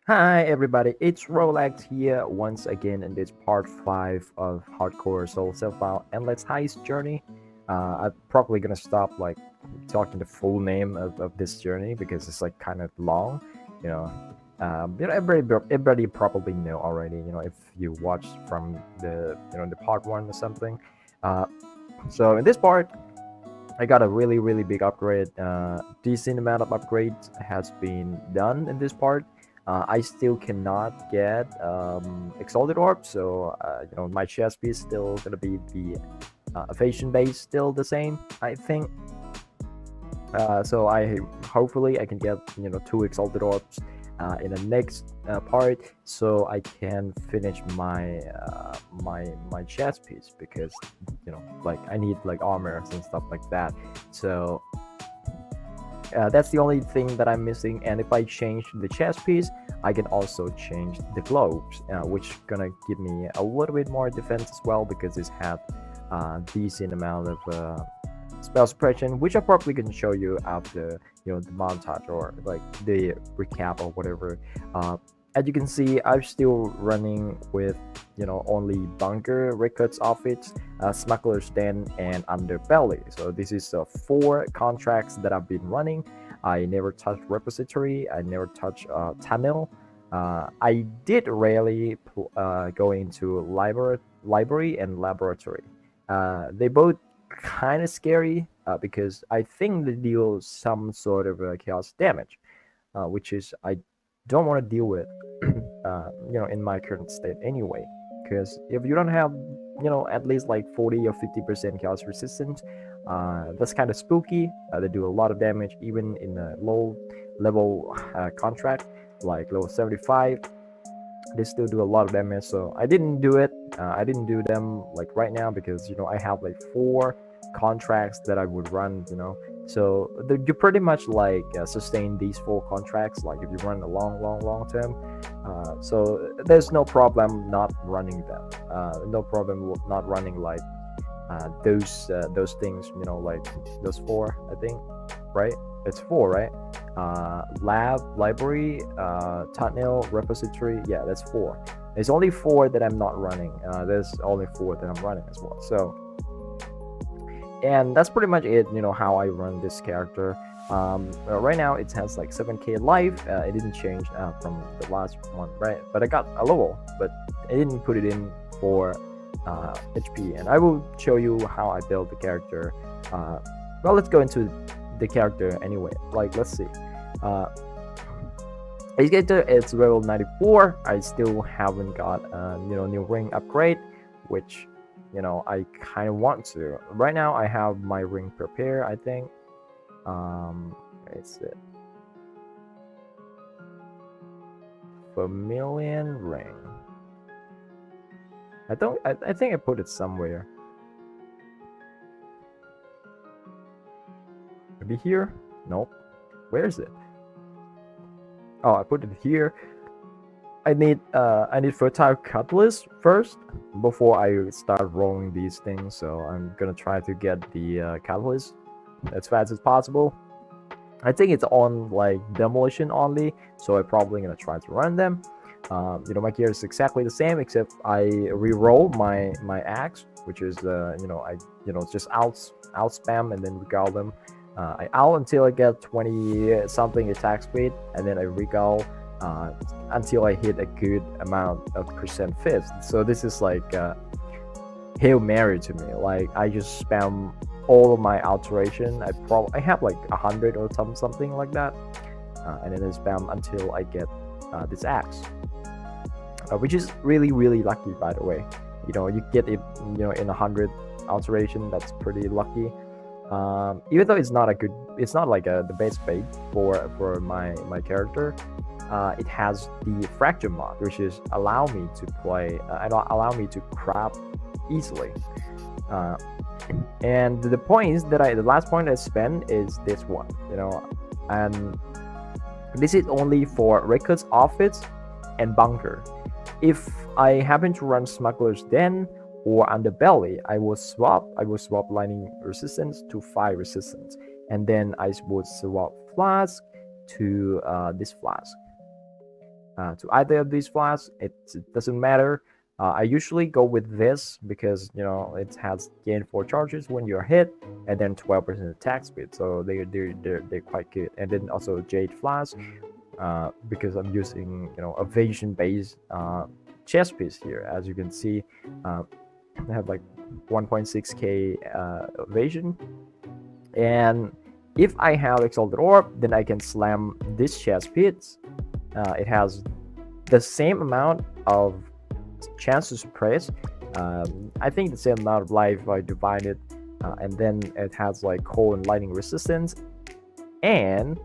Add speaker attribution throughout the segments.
Speaker 1: Hi everybody, it's Rolex here once again in this part 5 of Hardcore Soul Self-Bound and Let's Heist journey. I'm probably gonna stop like talking the full name of this journey because it's like kind of long, you know. Everybody probably know already, if you watched from the part 1 or something. Uh, so in this part, I got a really big upgrade. Decent amount of upgrades has been done in this part. I still cannot get exalted orb, so my chest piece still gonna be the evasion base still the same. I think. So I hopefully I can get 2 exalted orbs in the next part, so I can finish my chest piece because like I need like armor and stuff like that. So that's the only thing that I'm missing. And if I change the chest piece, I can also change the globes, which gonna give me a little bit more defense as well because it's had a decent amount of spell suppression, which I probably can show you after the montage or like the recap or whatever. As you can see, I'm still running with only bunker, records outfits, smuggler's den, and underbelly. So this is 4 contracts that I've been running. I never touched repository. I never touched tunnel. I did rarely go into library and laboratory. They both kind of scary because I think they deal some sort of chaos damage, which is I don't want to deal with, in my current state anyway. Because if you don't have, at least like 40 or 50% chaos resistance, that's kind of spooky. They do a lot of damage even in a low level contract, like level 75. They still do a lot of damage, so I didn't do it. I didn't do them like right now because I have like 4 contracts that I would run, so you pretty much like sustain these 4 contracts like if you run a long term. So there's no problem not running them, no problem not running like those things, like those 4, I think, right? It's 4, right? Library, tunnel, repository. Yeah, that's 4. There's only 4 that I'm not running. There's only 4 that I'm running as well. So, and that's pretty much it. How I run this character. Right now it has like 7k life. It didn't change from the last one, right? But I got a level, but I didn't put it in for HP. And I will show you how I build the character. Well, let's go into the character anyway. Like, let's see. This character is level 94. I still haven't got new ring upgrade, which I kind of want to. Right now I have my ring prepared, I think. It's it. Vermilion ring. I think I put it somewhere. Maybe here? Nope. Where is it? Oh, I put it here. I need fertile catalyst first before I start rolling these things. So I'm gonna try to get the catalyst as fast as possible. I think it's on like demolition only, so I'm probably gonna try to run them. My gear is exactly the same except I re-roll my axe, which is I just out spam and then regale them. I out until I get 20 something attack speed, and then I regale until I hit a good amount of percent fist. So this is like Hail Mary to me. Like I just spam all of my alteration. I have like 100 or something like that, and then I spam until I get this axe, which is really lucky, by the way. You get it in 100 alteration. That's pretty lucky. Even though it's not like the base bait for my character. It has the fracture mod, which is allow me to play, allow me to craft easily. And the last point I spend is this one, and this is only for records, outfits, and bunker. If I happen to run smuggler's den or underbelly, I will swap lightning resistance to fire resistance, and then I would swap flask to this flask. to either of these flasks. It doesn't matter. I usually go with this because it has gain 4 charges when you're hit, and then 12% attack speed. So they're quite good. And then also Jade Flask, because I'm using evasion based chest piece here. As you can see, I have like 1.6k evasion, and if I have Exalted Orb, then I can slam this chest piece. It has the same amount of chance to suppress. I think the same amount of life if I divide it, and then it has like cold and lightning resistance, and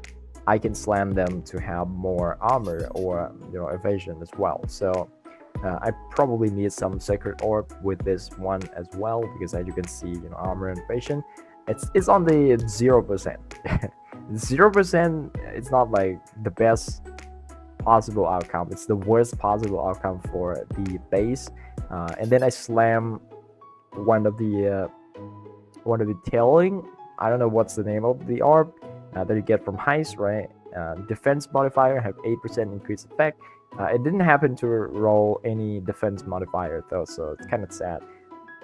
Speaker 1: I can slam them to have more armor or evasion as well. So I probably need some Sacred Orb with this one as well, because as you can see, armor and evasion, it's on the 0%. 0%. It's not like the best possible outcome. It's the worst possible outcome for the base. And then I slam one of the tailing. I don't know what's the name of the orb that you get from Heist, right? Defense modifier have 8% increased effect. It didn't happen to roll any defense modifier though, so it's kind of sad.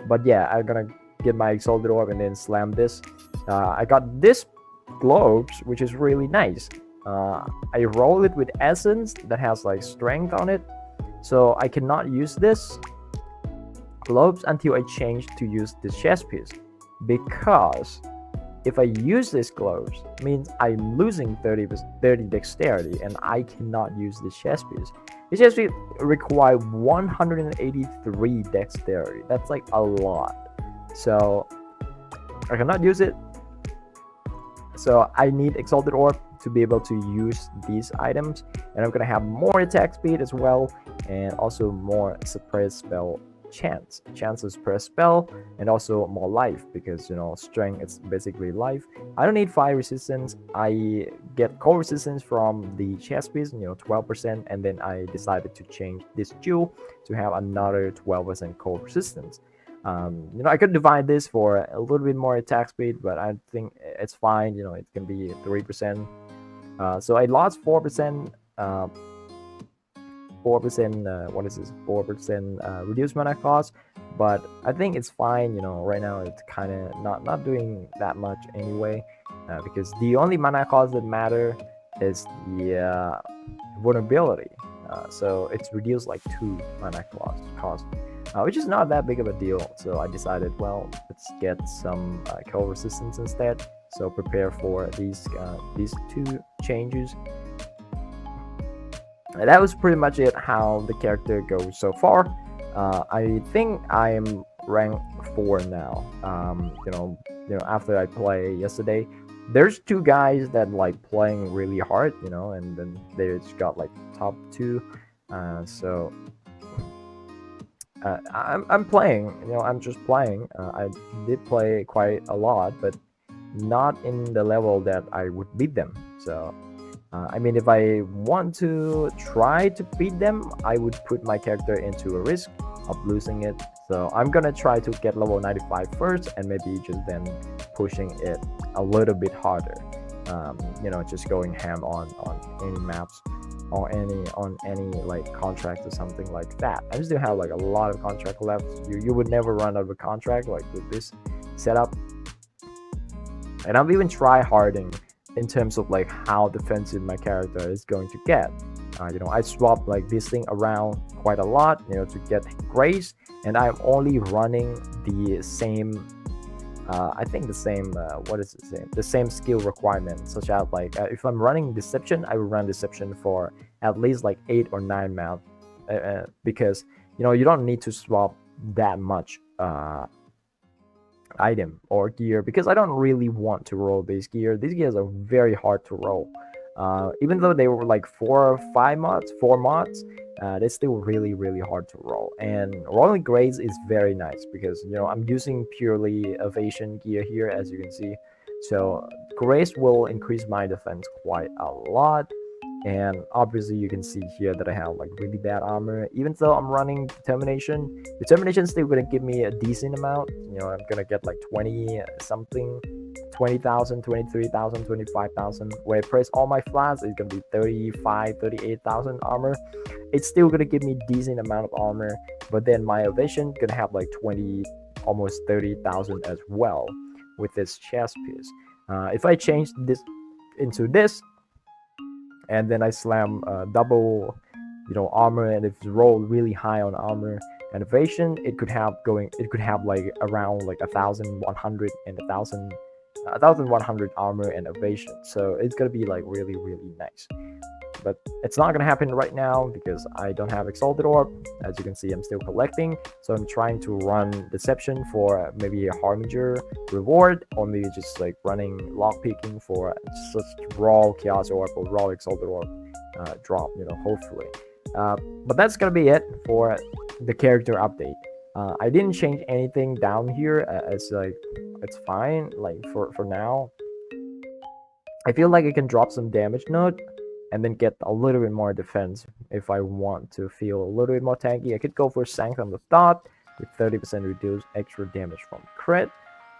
Speaker 1: But yeah, I'm gonna get my Exalted Orb and then slam this. I got this globes, which is really nice. I roll it with essence that has like strength on it, so I cannot use this globes until I change to use this chest piece, because if I use this globes, means I'm losing 30 dexterity, and I cannot use this chest piece. This chest piece require 183 dexterity. That's like a lot, so I cannot use it. So I need Exalted Orb to be able to use these items, and I'm gonna have more attack speed as well, and also more suppress spell chances per spell, and also more life, because strength is basically life. I don't need fire resistance. I get cold resistance from the chest piece, 12%, and then I decided to change this jewel to have another 12% cold resistance. I could divide this for a little bit more attack speed, but I think it's fine. It can be 3%. So I lost 4%. 4%. What is this? 4% reduced mana cost, but I think it's fine. Right now it's kind of not doing that much anyway, because the only mana cost that matter is the vulnerability. So it's reduced like 2 mana cost. Which is not that big of a deal. So I decided, well, let's get some cold resistance instead. So prepare for these 2 changes. And that was pretty much it, how the character goes so far. I think I'm rank 4 now. After I play yesterday, there's 2 guys that like playing really hard, and then they just got like top 2. So I'm playing, I'm just playing. I did play quite a lot, but not in the level that I would beat them. So I mean, if I want to try to beat them, I would put my character into a risk of losing it. So I'm gonna try to get level 95 first, and maybe just then pushing it a little bit harder. Just going ham on any maps, or on any like contract or something like that. I still have like a lot of contract left. You would never run out of a contract like with this setup. And I'm even try harding in terms of like how defensive my character is going to get. I swap like this thing around quite a lot, to get grace, and I'm only running the same. I think the same. What is the same skill requirement? Such as like if I'm running deception, I will run deception for at least like 8 or 9 mount, because you don't need to swap that much item or gear, because I don't really want to roll these gear. These gears are very hard to roll. Even though they were like 4 mods, they're still really hard to roll. And rolling grades is very nice, because I'm using purely evasion gear here, as you can see. So grace will increase my defense quite a lot. And obviously you can see here that I have like really bad armor. Even though I'm running determination is still gonna give me a decent amount. I'm gonna get like 20 something 20,000, 23,000, 25,000. When I press all my flats, it's gonna be 35, 38,000 armor. It's still gonna give me decent amount of armor, but then my evasion gonna have like 20, almost 30,000 as well with this chest piece. If I change this into this, and then I slam double, armor, and if it's rolled really high on armor and evasion, it could have like around like 1,100 and 1,100 armor and evasion. So it's gonna be like really nice. But it's not gonna happen right now because I don't have Exalted Orb. As you can see, I'm still collecting, so I'm trying to run Deception for maybe a Harbinger reward, or maybe just like running lockpicking for just raw Chaos Orb or raw Exalted Orb drop, hopefully. But that's gonna be it for the character update. I didn't change anything down here. It's like it's fine. Like for now, I feel like I can drop some damage node and then get a little bit more defense if I want to feel a little bit more tanky. I could go for Sanctum of Thought with 30% reduced extra damage from crit,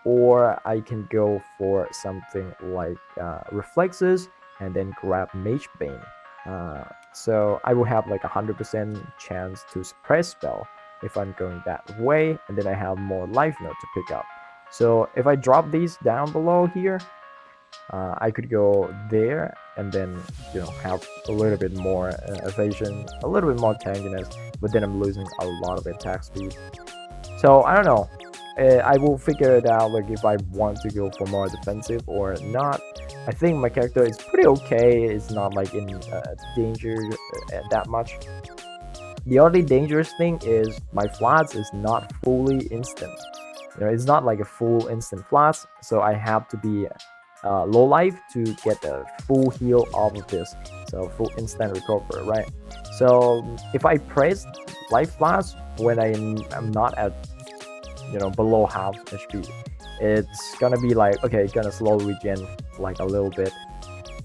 Speaker 1: or I can go for something like Reflexes and then grab Mage Bane. So I will have like 100% chance to suppress spell if I'm going that way, and then I have more life node to pick up. So if I drop these down below here, I could go there and then have a little bit more evasion, a little bit more tankiness, but then I'm losing a lot of attack speed. So I don't know. I will figure it out, like if I want to go for more defensive or not. I think my character is pretty okay. It's not like in danger that much. The only dangerous thing is my flats is not fully instant. It's not like a full instant flats, so I have to be low life to get the full heal off of this, so full instant recovery, right? So if I press life flats when I'm not at below half HP, it's gonna be like, okay, it's gonna slow regen like a little bit.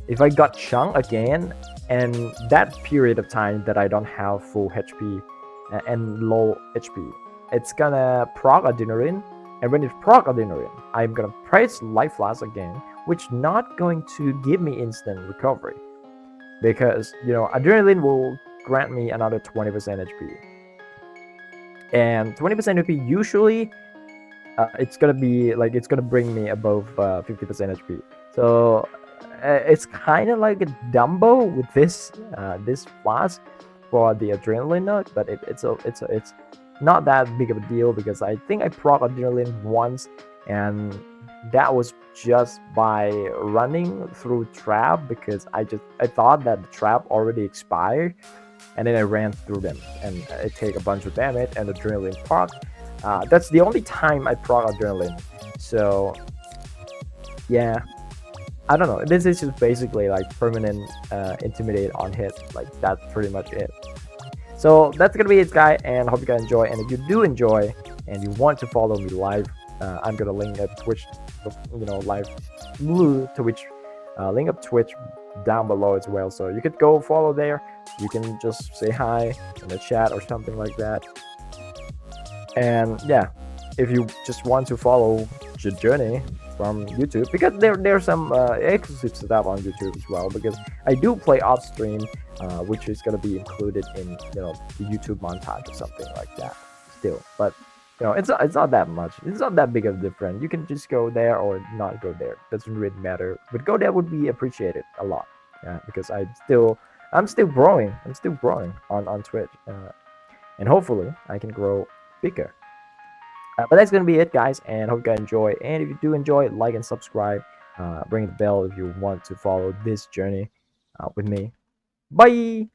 Speaker 1: If I got chunk again, and that period of time that I don't have full HP and low HP, it's gonna proc adrenaline, and when it proc adrenaline, I'm gonna press life flash again, which not going to give me instant recovery, because adrenaline will grant me another 20% HP, and 20% HP usually it's gonna be like, it's gonna bring me above 50% HP. So it's kind of like a Dumbo with this this flask for the adrenaline node, but it's not that big of a deal, because I think I proc adrenaline once, and that was just by running through trap, because I thought that the trap already expired, and then I ran through them and it take a bunch of damage and adrenaline proc. That's the only time I proc adrenaline. So yeah, I don't know. This is just basically like permanent intimidate on hit. Like that's pretty much it. So that's gonna be it, guys, and I hope you guys enjoy. And if you do enjoy and you want to follow me live, I'm gonna link at Twitch, live Twitch, link up Twitch down below as well. So you could go follow there. You can just say hi in the chat or something like that. And yeah, if you just want to follow the journey from YouTube, because there's some exclusive stuff on YouTube as well, because I do play off stream, which is gonna be included in the YouTube montage or something like that still. But it's not that much. It's not that big of a difference. You can just go there or not go there. Doesn't really matter. But go there would be appreciated a lot. Yeah, because I'm still growing. I'm still growing on Twitch, and hopefully I can grow bigger. But that's gonna be it, guys, and hope you guys enjoy. And if you do enjoy, like and subscribe. Ring the bell if you want to follow this journey with me. Bye.